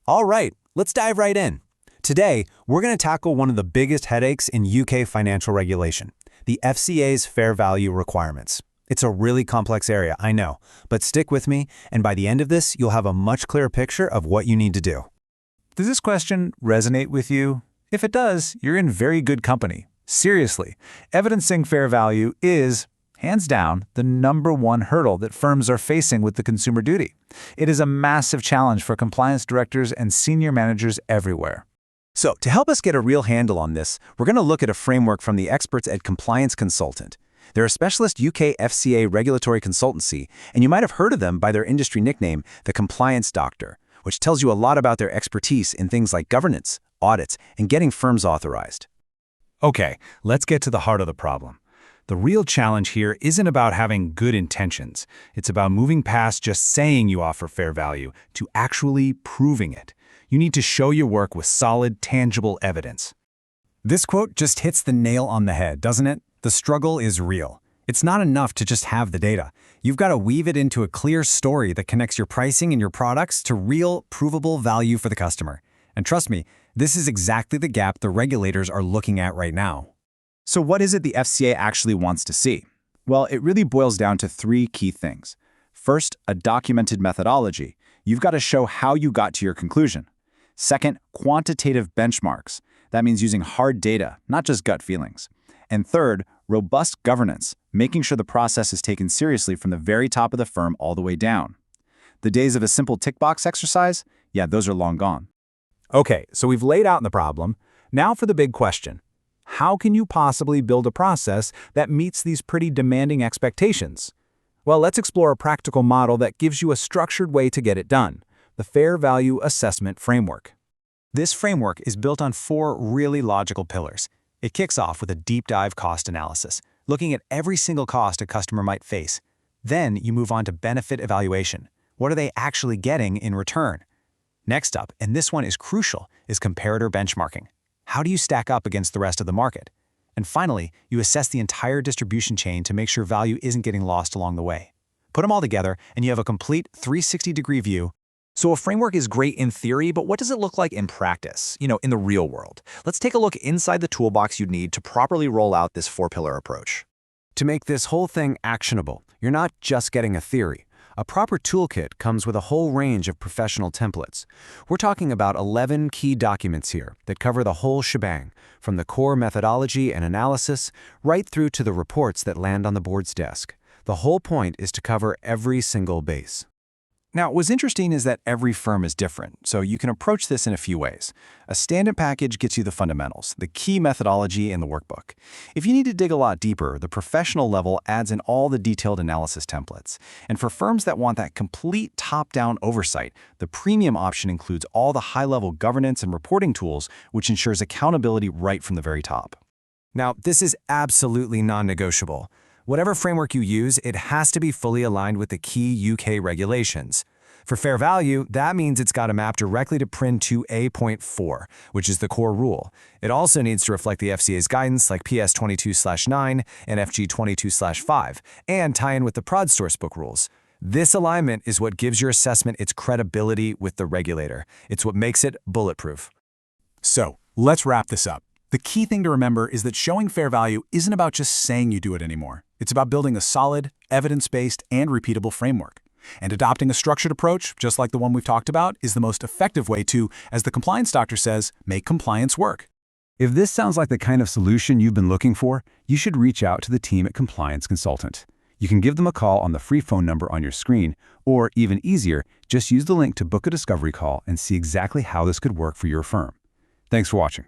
All right, let's dive right in. Today, we're going to tackle one of the biggest headaches in UK financial regulation, the FCA's fair value requirements. It's a really complex area, I know, but stick with me, and by the end of this, you'll have a much clearer picture of what you need to do. Does this question resonate with you? If it does, you're in very good company. Seriously, evidencing fair value is, hands down, the #1 hurdle that firms are facing with the Consumer Duty. It is a massive challenge for compliance directors and senior managers everywhere. So, to help us get a real handle on this, we're going to look at a framework from the experts at Compliance Consultant. They're a specialist UK FCA regulatory consultancy, and you might have heard of them by their industry nickname, the Compliance Doctor, which tells you a lot about their expertise in things like governance, audits, and getting firms authorized. Okay, let's get to the heart of the problem. The real challenge here isn't about having good intentions. It's about moving past just saying you offer fair value to actually proving it. You need to show your work with solid, tangible evidence. This quote just hits the nail on the head, doesn't it? The struggle is real. It's not enough to just have the data. You've got to weave it into a clear story that connects your pricing and your products to real, provable value for the customer. And trust me, this is exactly the gap the regulators are looking at right now. So what is it the FCA actually wants to see? Well, it really boils down to 3 key things. First, a documented methodology. You've got to show how you got to your conclusion. Second, quantitative benchmarks. That means using hard data, not just gut feelings. And third, robust governance, making sure the process is taken seriously from the very top of the firm all the way down. The days of a simple tick box exercise, yeah, those are long gone. Okay, so we've laid out the problem. Now for the big question. How can you possibly build a process that meets these pretty demanding expectations? Well, let's explore a practical model that gives you a structured way to get it done, the Fair Value Assessment Framework. This framework is built on 4 really logical pillars. It kicks off with a deep dive cost analysis, looking at every single cost a customer might face. Then you move on to benefit evaluation. What are they actually getting in return? Next up, and this one is crucial, is comparator benchmarking. How do you stack up against the rest of the market? And finally, you assess the entire distribution chain to make sure value isn't getting lost along the way. Put them all together, and you have a complete 360-degree view. So a framework is great in theory, but what does it look like in practice, in the real world? Let's take a look inside the toolbox you'd need to properly roll out this 4-pillar approach. To make this whole thing actionable, you're not just getting a theory. A proper toolkit comes with a whole range of professional templates. We're talking about 11 key documents here that cover the whole shebang, from the core methodology and analysis right through to the reports that land on the board's desk. The whole point is to cover every single base. Now, what's interesting is that every firm is different, so you can approach this in a few ways. A standard package gets you the fundamentals, the key methodology in the workbook. If you need to dig a lot deeper, the professional level adds in all the detailed analysis templates. And for firms that want that complete top-down oversight, the premium option includes all the high-level governance and reporting tools, which ensures accountability right from the very top. Now, this is absolutely non-negotiable. Whatever framework you use, it has to be fully aligned with the key UK regulations. For fair value, that means it's got to map directly to PRIN 2A.4, which is the core rule. It also needs to reflect the FCA's guidance like PS 22/9 and FG 22/5, and tie in with the prod source book rules. This alignment is what gives your assessment its credibility with the regulator. It's what makes it bulletproof. So, let's wrap this up. The key thing to remember is that showing fair value isn't about just saying you do it anymore. It's about building a solid, evidence-based, and repeatable framework. And adopting a structured approach, just like the one we've talked about, is the most effective way to, as the compliance doctor says, make compliance work. If this sounds like the kind of solution you've been looking for, you should reach out to the team at Compliance Consultant. You can give them a call on the free phone number on your screen, or even easier, just use the link to book a discovery call and see exactly how this could work for your firm. Thanks for watching.